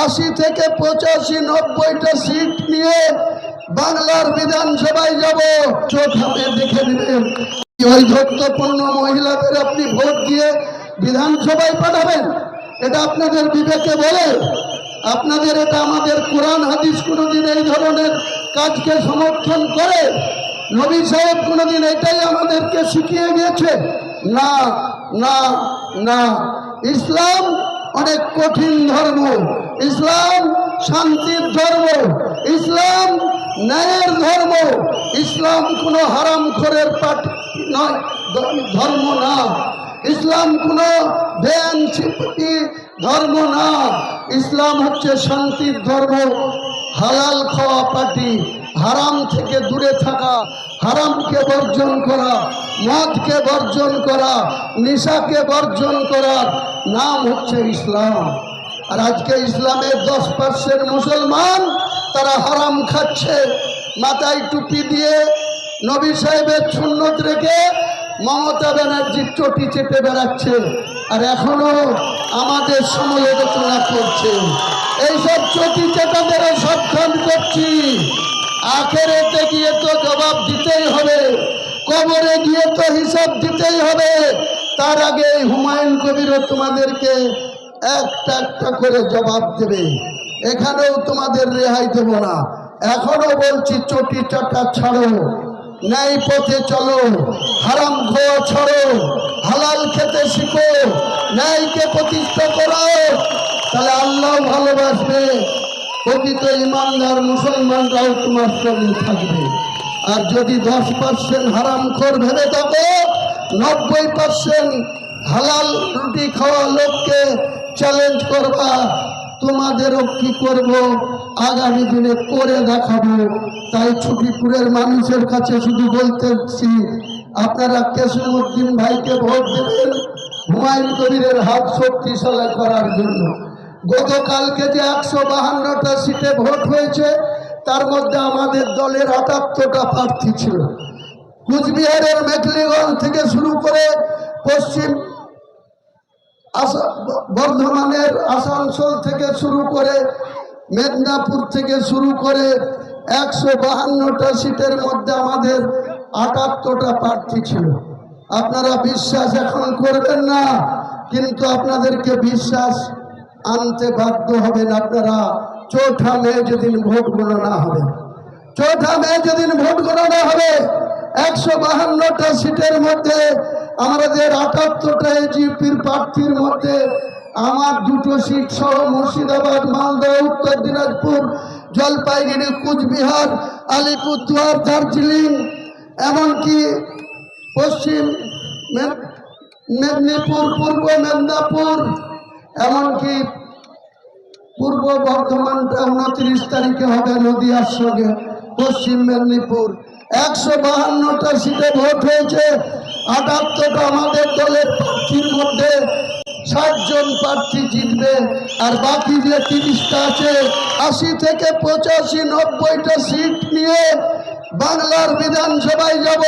80 থেকে 85, 90টা সিট নিয়ে বাংলার বিধানসভায় যাব। চোখে দেখে নেবেন ওই ধৈর্যপূর্ণ মহিলাদের আপনি ভোট দিয়ে বিধানসভায় পাঠাবেন? এটা আপনাদের বিবেকে বলে? আপনাদের এটা আমাদের কোরআন হাদিস কোনোদিন এই ধরনের কাজকে সমর্থন করে? নবী সাহেব কোনোদিন এটাই আমাদেরকে শিখিয়ে গিয়েছে? না না না। ইসলাম অনেক কঠিন ধর্ম, ইসলাম শান্তির ধর্ম, ইসলাম ন্যায়ের ধর্ম, ইসলাম কোনো হারামখোরের পার্টি নয়, ধর্ম না। ইসলাম কোনো বেআইনি ধর্ম না। ইসলাম হচ্ছে শান্তির ধর্ম। হালাল খাওয়া পার্টি, হারাম থেকে দূরে থাকা, হারামকে বর্জন করা, মদকে বর্জন করা, নেশাকে বর্জন করার নাম হচ্ছে ইসলাম। আর আজকে ইসলামের 10% মুসলমান তারা হারাম খাচ্ছে, মাথায় টুপি দিয়ে নবী সাহেবের সুন্নত রেখে মমতা ব্যানার্জির চটি চেপে বেড়াচ্ছে, আর এখনো আমাদের সমালোচনা করছে। এইসব চটি চেটাদেরও সাবধান করছি, আখেরাতে গিয়ে তো জবাব দিতেই হবে, কবরে গিয়ে তো হিসাব দিতেই হবে। তার আগে হুমায়ুন কবিরও তোমাদেরকে একটা একটা করে জবাব দেবে। এখানেও তোমাদের রেহাই দেব না। এখনো বলছি, চটি চাটা ছাড়ো, ন্যায় পথে চলো, হারাম খাওয়া ছাড়ো, হালাল খেতে শিখো, ন্যায়কে প্রতিষ্ঠা করো, তাহলে আল্লাহ ভালোবাসবে। প্রকৃত ইমানদার মুসলমানরাও তোমার সঙ্গে থাকবে। আর যদি 10% হারামখোর ভেবে থাকো, 90% হালাল রুটি খাওয়া লোককে চ্যালেঞ্জ করবা, তোমাদেরও কি করব আগামী দিনে করে দেখাবো। তাই ছুটিপুরের মানুষের কাছে শুধু বলতেছি, আপনারা কেসমুদ্দিন ভাইকে ভোট দেবেন হুমায়ুন কবিরের হাত শক্তিশালী করার জন্য। গতকালকে যে 152টা সিটে ভোট হয়েছে, তার মধ্যে আমাদের দলের 78টা প্রার্থী ছিল। কুচবিহারের মেখলিগঞ্জ থেকে শুরু করে পশ্চিম বর্ধমানের আসানসোল থেকে শুরু করে মেদিনীপুর থেকে শুরু করে 152টা সিটের মধ্যে আমাদের 78টা প্রার্থী ছিল। আপনারা বিশ্বাস এখন করবেন না, কিন্তু আপনাদেরকে বিশ্বাস আনতে বাধ্য হবেন। আপনারা 4 মে যেদিন ভোট গণনা হবে, 4 মে যেদিন ভোট গণনা হবে, 152টা সিটের মধ্যে আমাদের 78টা এজিপির প্রার্থীর মধ্যে আমার 2টো সিট সহ মুর্শিদাবাদ, মালদা, উত্তর দিনাজপুর, জলপাইগুড়ি, কুচবিহার, আলিপুরদুয়ার, দার্জিলিং, এমনকি পশ্চিম মেদিনীপুর, পূর্ব মেদিনীপুর, এমনকি পূর্ব বর্ধমানটা 29 তারিখে হবে নদিয়ার সঙ্গে, পশ্চিম মেদিনীপুর। 152টা সিটে ভোট হয়েছে। 78টা আমাদের দলের প্রার্থীর মধ্যে 60 জন প্রার্থী জিতবে, আর বাকি যে 30টা আছে, 80 থেকে 85, 90টা সিট নিয়ে বাংলার বিধানসভায় যাব।